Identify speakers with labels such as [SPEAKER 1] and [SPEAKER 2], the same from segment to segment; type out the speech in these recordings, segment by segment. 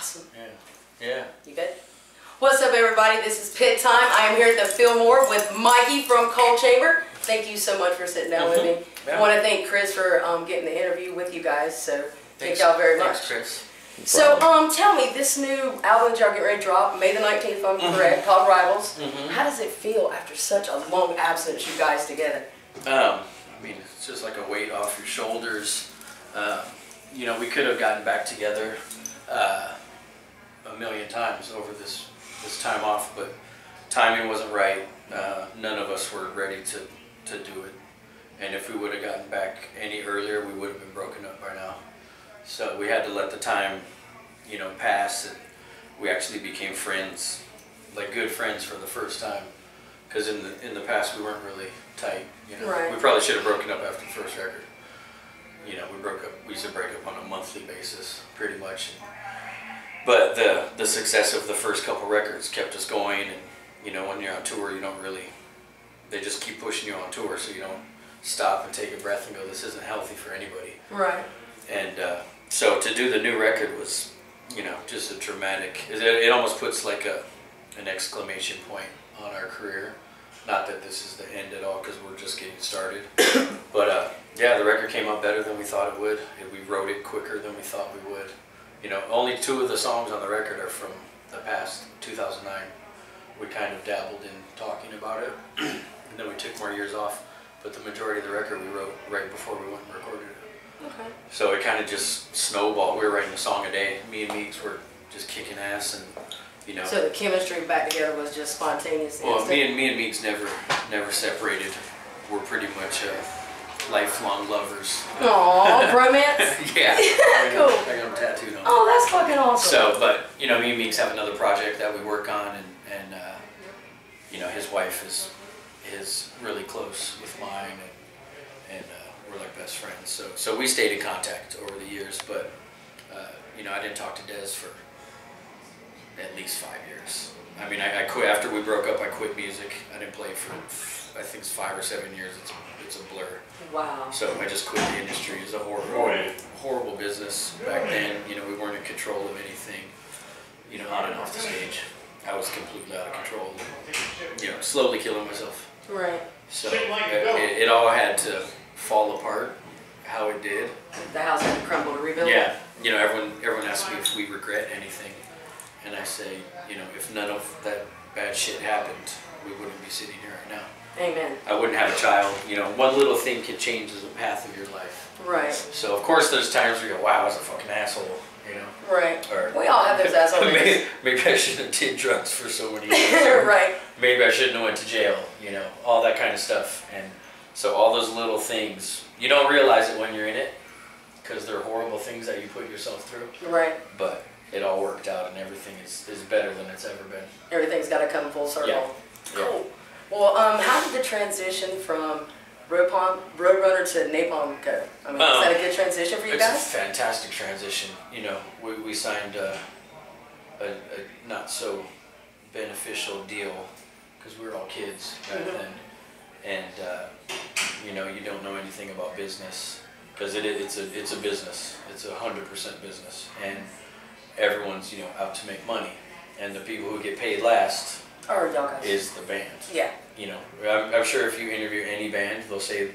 [SPEAKER 1] Awesome.
[SPEAKER 2] Yeah. Yeah.
[SPEAKER 1] You good? What's up, everybody? This is Pit Time. I am here at the Fillmore with Mikey from Coal Chamber. Thank you so much for sitting down with me.
[SPEAKER 2] Yeah.
[SPEAKER 1] I want to thank Chris for getting the interview with you guys. So thank y'all very much.
[SPEAKER 2] Thanks, Chris.
[SPEAKER 1] So tell me, this new album that y'all getting ready to drop, May the 19th, if I'm correct, called Rivals. How does it feel after such a long absence, you guys together?
[SPEAKER 2] I mean, it's just like a weight off your shoulders. You know, we could have gotten back together a million times over this time off, but timing wasn't right. None of us were ready to do it. And if we would have gotten back any earlier, we would have been broken up by now. So we had to let the time, you know, pass, and we actually became friends, like good friends for the first time. Because in the past we weren't really tight. You know,
[SPEAKER 1] right.
[SPEAKER 2] We probably should have broken up after the first record. You know, we used to break up on a monthly basis, pretty much. But the success of the first couple records kept us going, and you know, when you're on tour, you don't really. They just keep pushing you on tour, so you don't stop and take a breath and go, "This isn't healthy for anybody."
[SPEAKER 1] Right.
[SPEAKER 2] And so to do the new record was, you know, just a dramatic. It almost puts like an exclamation point on our career. Not that this is the end at all, because we're just getting started. But yeah, the record came out better than we thought it would. We wrote it quicker than we thought we would. You know, only 2 of the songs on the record are from the past, 2009. We kind of dabbled in talking about it, and then we took more years off. But the majority of the record we wrote right before we went and recorded it.
[SPEAKER 1] Okay.
[SPEAKER 2] So it kind of just snowballed. We were writing a song a day. Me and Meeks were just kicking ass, and you know.
[SPEAKER 1] So the chemistry back together was just spontaneous.
[SPEAKER 2] Well, me and Meeks never separated. We're pretty much lifelong lovers.
[SPEAKER 1] Aww, bromance.
[SPEAKER 2] Yeah.
[SPEAKER 1] Cool.
[SPEAKER 2] I got them tattooed on.
[SPEAKER 1] Oh, that's fucking awesome.
[SPEAKER 2] So, but you know, me and Meeks have another project that we work on, and you know, his wife is really close with mine, and we're like best friends. So we stayed in contact over the years, but you know, I didn't talk to Dez for at least 5 years. I mean, I quit after we broke up. I quit music. I didn't play for I think it's 5 or 7 years. It's a blur.
[SPEAKER 1] Wow.
[SPEAKER 2] So I just quit the industry. It was a horrible business back then. You know, we weren't in control of anything. You know, on and off the stage, I was completely out of control. You know, slowly killing myself.
[SPEAKER 1] Right.
[SPEAKER 2] So it all had to fall apart. How it did.
[SPEAKER 1] The house had to crumble to rebuild.
[SPEAKER 2] Yeah. You know, everyone asks me if we regret anything, and I say, you know, if none of that bad shit happened, we wouldn't be sitting here right now.
[SPEAKER 1] Amen.
[SPEAKER 2] I wouldn't have a child. You know, one little thing can change the path of your life.
[SPEAKER 1] Right.
[SPEAKER 2] So of course there's times where you go, wow, I was a fucking asshole. You know.
[SPEAKER 1] Right.
[SPEAKER 2] Or,
[SPEAKER 1] we all have those assholes.
[SPEAKER 2] maybe I shouldn't have did drugs for so many years.
[SPEAKER 1] Right.
[SPEAKER 2] Maybe I shouldn't have went to jail. You know, all that kind of stuff. And so all those little things, you don't realize it when you're in it, because they're horrible things that you put yourself through.
[SPEAKER 1] Right.
[SPEAKER 2] But it all worked out, and everything is better than it's ever been.
[SPEAKER 1] Everything's got to come full circle.
[SPEAKER 2] Yeah.
[SPEAKER 1] Cool. Well, how did the transition from Roadrunner to Napalm go? I mean, is that a good transition for you guys?
[SPEAKER 2] It's a fantastic transition. You know, we signed a not so beneficial deal because we were all kids back then, and you know, you don't know anything about business because it's a business. It's 100% business, and everyone's, you know, out to make money, and the people who get paid last is the band.
[SPEAKER 1] Yeah.
[SPEAKER 2] You know, I'm sure if you interview any band, they'll say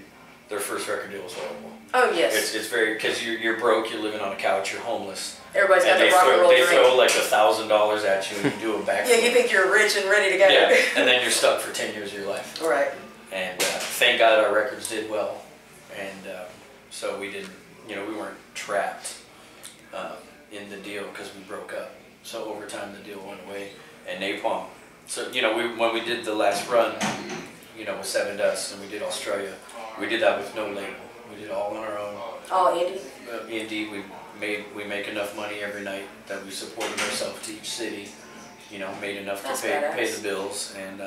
[SPEAKER 2] their first record deal was horrible.
[SPEAKER 1] Oh yes.
[SPEAKER 2] It's very, because you're broke, you're living on a couch, you're homeless.
[SPEAKER 1] Everybody's got the rock and roll
[SPEAKER 2] drink. They throw like $1,000 at you and you do a backflip.
[SPEAKER 1] Yeah, you think you're rich and ready to go.
[SPEAKER 2] Yeah, and then you're stuck for 10 years of your life.
[SPEAKER 1] Right.
[SPEAKER 2] And thank God our records did well, and so we didn't, you know, we weren't trapped in the deal because we broke up. So over time the deal went away, and Napalm. So, you know, when we did the last run, you know, with Seven Dust, and we did Australia, we did that with no label. We did it all on our own.
[SPEAKER 1] All indie?
[SPEAKER 2] Indie. We make enough money every night that we supported ourselves to each city. You know, made enough to pay the bills. And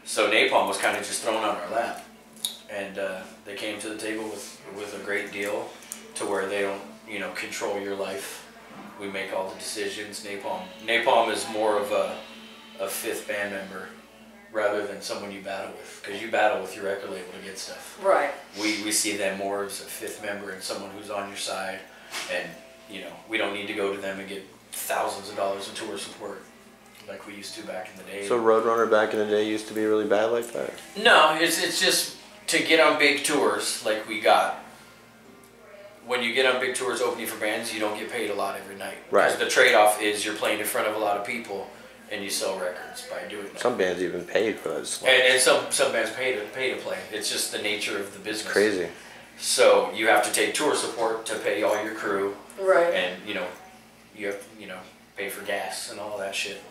[SPEAKER 2] so Napalm was kind of just thrown on our lap. And they came to the table with a great deal to where they don't, you know, control your life. We make all the decisions. Napalm is more of a fifth band member rather than someone you battle with, because you battle with your record label to get stuff.
[SPEAKER 1] Right.
[SPEAKER 2] We see them more as a fifth member and someone who's on your side, and you know, we don't need to go to them and get thousands of dollars in tour support like we used to back in the day.
[SPEAKER 3] So Roadrunner back in the day used to be really bad like that?
[SPEAKER 2] No, it's just to get on big tours like we got. When you get on big tours opening for bands, you don't get paid a lot every night.
[SPEAKER 3] Right.
[SPEAKER 2] Because the trade-off is you're playing in front of a lot of people and you sell records by doing that.
[SPEAKER 3] Some bands even paid for that stuff.
[SPEAKER 2] And some bands pay to play. It's just the nature of the business.
[SPEAKER 3] It's crazy.
[SPEAKER 2] So you have to take tour support to pay all your crew.
[SPEAKER 1] Right.
[SPEAKER 2] And, you have pay for gas and all that shit.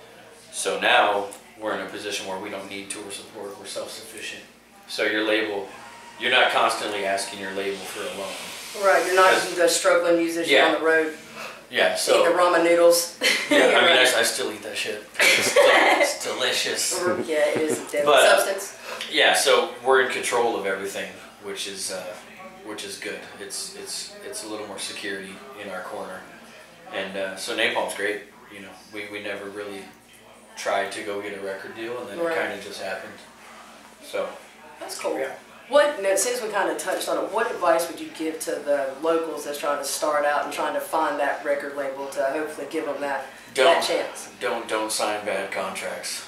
[SPEAKER 2] So now we're in a position where we don't need tour support. We're self-sufficient. So your label, you're not constantly asking your label for a loan.
[SPEAKER 1] Right, you're not the struggling musician on the road.
[SPEAKER 2] Yeah, so
[SPEAKER 1] eating the ramen noodles.
[SPEAKER 2] Yeah, I mean, I still eat that shit. It's delicious.
[SPEAKER 1] Yeah, it is a deadly substance.
[SPEAKER 2] Yeah, so we're in control of everything, which is good. It's a little more security in our corner, and so Napalm's great. We never really tried to go get a record deal, and then it kind of just happened. So
[SPEAKER 1] that's cool.
[SPEAKER 2] Yeah.
[SPEAKER 1] Since we kind of touched on it, what advice would you give to the locals that's trying to start out and trying to find that record label to hopefully give them that chance?
[SPEAKER 2] Don't sign bad contracts.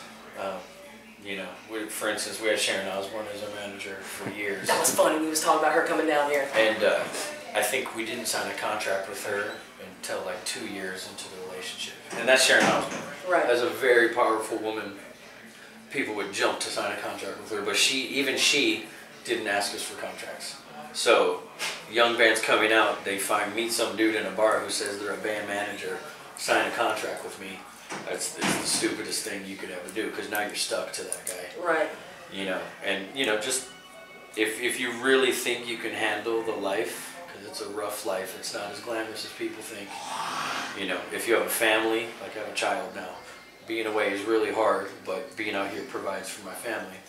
[SPEAKER 2] For instance, we had Sharon Osbourne as our manager for years.
[SPEAKER 1] That was funny. We was talking about her coming down here.
[SPEAKER 2] And I think we didn't sign a contract with her until like 2 years into the relationship. And that's Sharon Osbourne.
[SPEAKER 1] Right.
[SPEAKER 2] As a very powerful woman, people would jump to sign a contract with her, but she didn't ask us for contracts. So young bands coming out, they meet some dude in a bar who says they're a band manager, sign a contract with me. It's the stupidest thing you could ever do, because now you're stuck to that guy.
[SPEAKER 1] Right.
[SPEAKER 2] Just if you really think you can handle the life, because it's a rough life, it's not as glamorous as people think. If you have a family, like I have a child now, being away is really hard, but being out here provides for my family.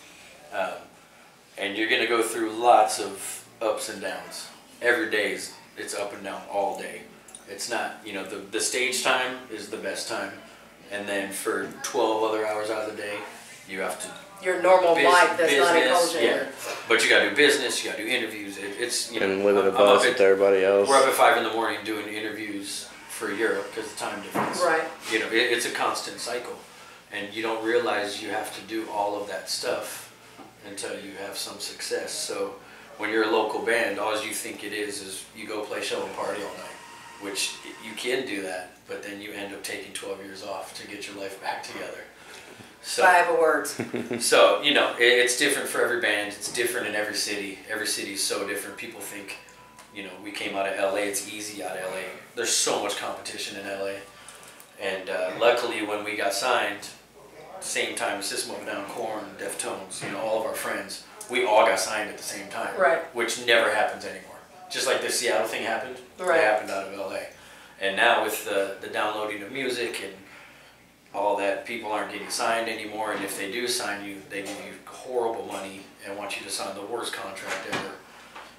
[SPEAKER 2] And you're going to go through lots of ups and downs. Every day it's up and down all day. It's not, the stage time is the best time. And then for 12 other hours out of the day, you have to...
[SPEAKER 1] Your normal life that's not in culture.
[SPEAKER 2] Yeah. But you got to do business, you got to do interviews.
[SPEAKER 3] And live in a bus with everybody else.
[SPEAKER 2] We're up at 5 in the morning doing interviews for Europe because of the time difference.
[SPEAKER 1] Right.
[SPEAKER 2] It's a constant cycle. And you don't realize you have to do all of that stuff until you have some success. So when you're a local band, all you think it is you go play show and party all night, which you can do that, but then you end up taking 12 years off to get your life back together. So,
[SPEAKER 1] 5 words.
[SPEAKER 2] So, it's different for every band. It's different in every city. Every city is so different. People think, we came out of LA, it's easy out of LA. There's so much competition in LA. And luckily when we got signed, same time, System of a Down, Korn, Deftones, all of our friends, we all got signed at the same time.
[SPEAKER 1] Right.
[SPEAKER 2] Which never happens anymore. Just like the Seattle thing happened, It happened out of LA. And now with the downloading of music and all that, people aren't getting signed anymore, and if they do sign you, they give you horrible money and want you to sign the worst contract ever.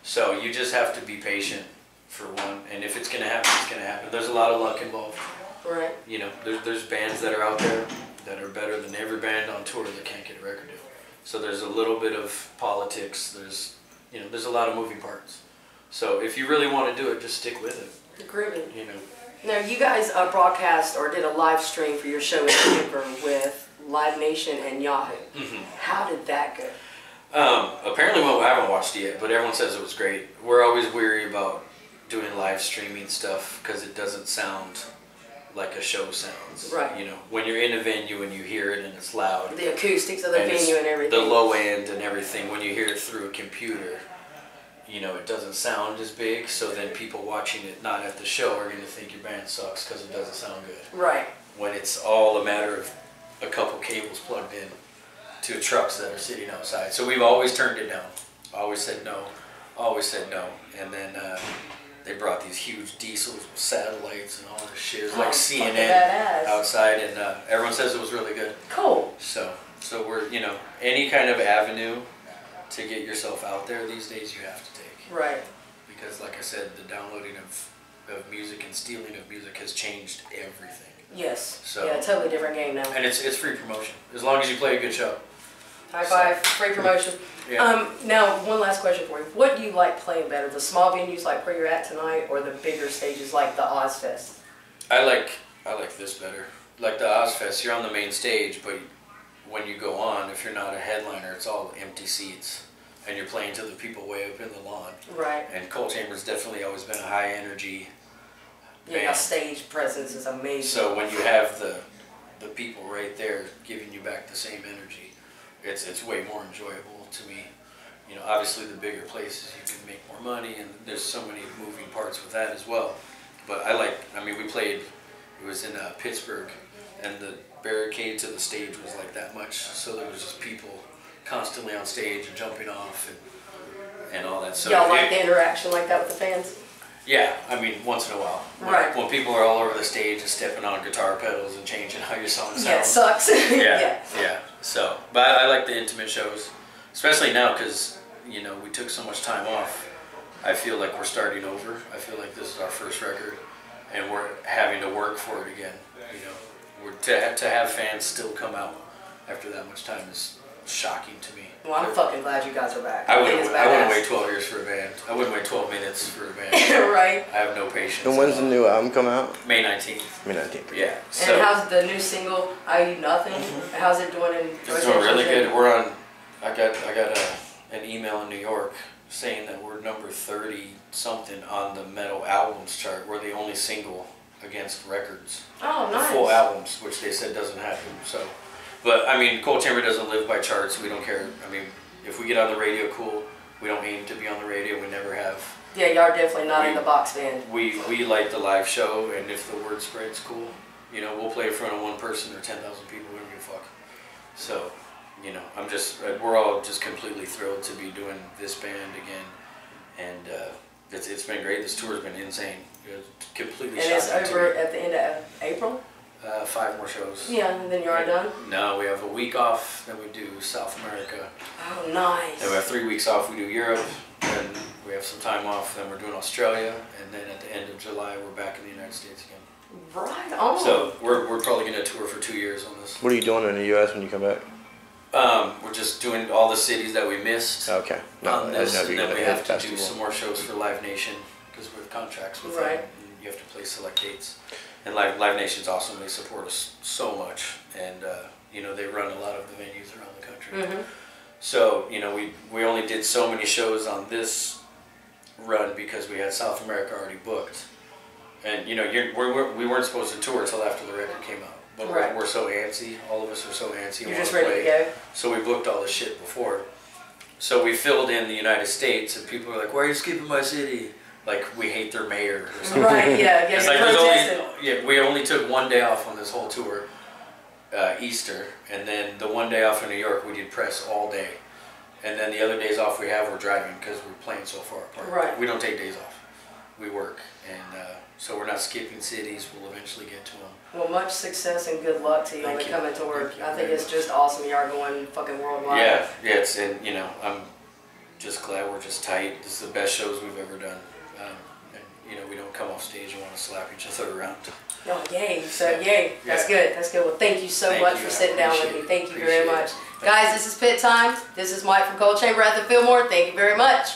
[SPEAKER 2] So you just have to be patient, for one, and if it's going to happen, it's going to happen. There's a lot of luck involved.
[SPEAKER 1] Right.
[SPEAKER 2] There's bands that are out there that are better than every band on tour that can't get a record deal. So there's a little bit of politics, there's a lot of moving parts. So if you really want to do it, just stick with it.
[SPEAKER 1] Groovy. Now, you guys broadcast or did a live stream for your show in Denver with Live Nation and Yahoo. Mm-hmm. How did that go?
[SPEAKER 2] Apparently, I haven't watched it yet, but everyone says it was great. We're always weary about doing live streaming stuff because it doesn't sound like a show sounds.
[SPEAKER 1] Right.
[SPEAKER 2] When you're in a venue and you hear it and it's loud.
[SPEAKER 1] The acoustics of the venue and everything.
[SPEAKER 2] The low end and everything. When you hear it through a computer, it doesn't sound as big, so then people watching it not at the show are going to think your band sucks because it doesn't sound good.
[SPEAKER 1] Right.
[SPEAKER 2] When it's all a matter of a couple cables plugged in to trucks that are sitting outside. So we've always turned it down. Always said no. Always said no. And then they brought these huge diesel satellites and all this shit. It was like CNN outside, and everyone says it was really good.
[SPEAKER 1] Cool.
[SPEAKER 2] So we're, any kind of avenue to get yourself out there these days you have to take.
[SPEAKER 1] Right.
[SPEAKER 2] Because like I said, the downloading of music and stealing of music has changed everything.
[SPEAKER 1] Yes.
[SPEAKER 2] So,
[SPEAKER 1] yeah, totally different game now.
[SPEAKER 2] And it's free promotion, as long as you play a good show.
[SPEAKER 1] High five, free promotion.
[SPEAKER 2] Yeah.
[SPEAKER 1] Now, one last question for you. What do you like playing better, the small venues like where you're at tonight or the bigger stages like the Ozfest?
[SPEAKER 2] I like I like this better. Like the Ozfest, you're on the main stage, but when you go on, if you're not a headliner, it's all empty seats. And you're playing to the people way up in the lawn.
[SPEAKER 1] Right.
[SPEAKER 2] And Coal Chamber's definitely always been a high energy
[SPEAKER 1] band. Yeah, stage presence is amazing.
[SPEAKER 2] So when you have the people right there giving you back the same energy, it's way more enjoyable to me. You know, obviously the bigger places you can make more money, and there's so many moving parts with that as well. But I mean, we played, it was in Pittsburgh, and the barricade to the stage was like that much, so there was just people constantly on stage and jumping off and all that. So
[SPEAKER 1] y'all like the interaction like that with the fans?
[SPEAKER 2] Yeah, I mean, once in a while.
[SPEAKER 1] Right.
[SPEAKER 2] When people are all over the stage and stepping on guitar pedals and changing how your song sounds.
[SPEAKER 1] Yeah, it sucks.
[SPEAKER 2] Yeah. So, but I like the intimate shows, especially now because, you know, we took so much time off. I feel like we're starting over. I feel like this is our first record, and we're having to work for it again. You know, to have fans still come out after that much time is shocking to me.
[SPEAKER 1] Well, I'm fucking glad you guys are back.
[SPEAKER 2] I wouldn't wait 12 years for a band. I wouldn't wait 12 minutes for a band.
[SPEAKER 1] Right.
[SPEAKER 2] I have no patience.
[SPEAKER 3] And when's the new album come out?
[SPEAKER 2] May 19th.
[SPEAKER 3] May 19th.
[SPEAKER 2] Yeah.
[SPEAKER 1] So, and how's the new single, I Eat Nothing? How's it doing in
[SPEAKER 2] It's doing really good. We're on, I got an email in New York saying that we're number 30 something on the metal albums chart. We're the only single against records.
[SPEAKER 1] Oh, nice.
[SPEAKER 2] The full albums, which they said doesn't happen. So, but I mean, Coal Chamber doesn't live by charts. We don't care. I mean, if we get on the radio, cool. We don't aim to be on the radio. We never have.
[SPEAKER 1] Yeah, y'all are definitely not in the box band.
[SPEAKER 2] We like the live show, and if the word spreads, cool. You know, we'll play in front of one person or 10,000 people. We don't give a fuck. So, you know, we're all just completely thrilled to be doing this band again, and it's been great. This tour's been insane. Completely.
[SPEAKER 1] And it's over at the end of April.
[SPEAKER 2] 5 more shows.
[SPEAKER 1] Yeah, and then you're done?
[SPEAKER 2] No, we have a week off, then we do South America.
[SPEAKER 1] Oh, nice.
[SPEAKER 2] Then we have 3 weeks off, we do Europe, then we have some time off, then we're doing Australia, and then at the end of July, we're back in the United States again.
[SPEAKER 1] Right on.
[SPEAKER 2] So we're probably going to tour for 2 years on this.
[SPEAKER 3] What are you doing in the U.S. when you come back?
[SPEAKER 2] We're just doing all the cities that we missed.
[SPEAKER 3] Okay.
[SPEAKER 2] No, on this, and then we have to do some more shows for Live Nation, because we have contracts with them, and you have to play select dates. And Live Nation's awesome. They support us so much, and you know, they run a lot of the venues around the country.
[SPEAKER 1] Mm-hmm.
[SPEAKER 2] So you know, we only did so many shows on this run because we had South America already booked, and you know, we weren't supposed to tour until after the record came out. But we're so antsy. All of us are so antsy.
[SPEAKER 1] You're just ready to go.
[SPEAKER 2] So we booked all this shit before. So we filled in the United States, and people were like, "Why are you skipping my city?" Like we hate their mayor or something.
[SPEAKER 1] Right, yeah.
[SPEAKER 2] It's like we only took 1 day off on this whole tour, Easter, and then the 1 day off in New York we did press all day, and then the other days off we have we're driving because we're playing so far apart.
[SPEAKER 1] Right.
[SPEAKER 2] We don't take days off. We work, and so we're not skipping cities. We'll eventually get to them.
[SPEAKER 1] Well, much success and good luck to you when coming to work. I think it's just awesome. You are going fucking worldwide.
[SPEAKER 2] Yeah, and you know, I'm just glad we're just tight. This is the best shows we've ever done. And you know, we don't come off stage and want to slap each other around.
[SPEAKER 1] Oh, yay. So, yay. That's good. That's good. Well, thank you so much for sitting down with me. Thank you very much. Guys, this is Pit Time. This is Mike from Coal Chamber at the Fillmore. Thank you very much.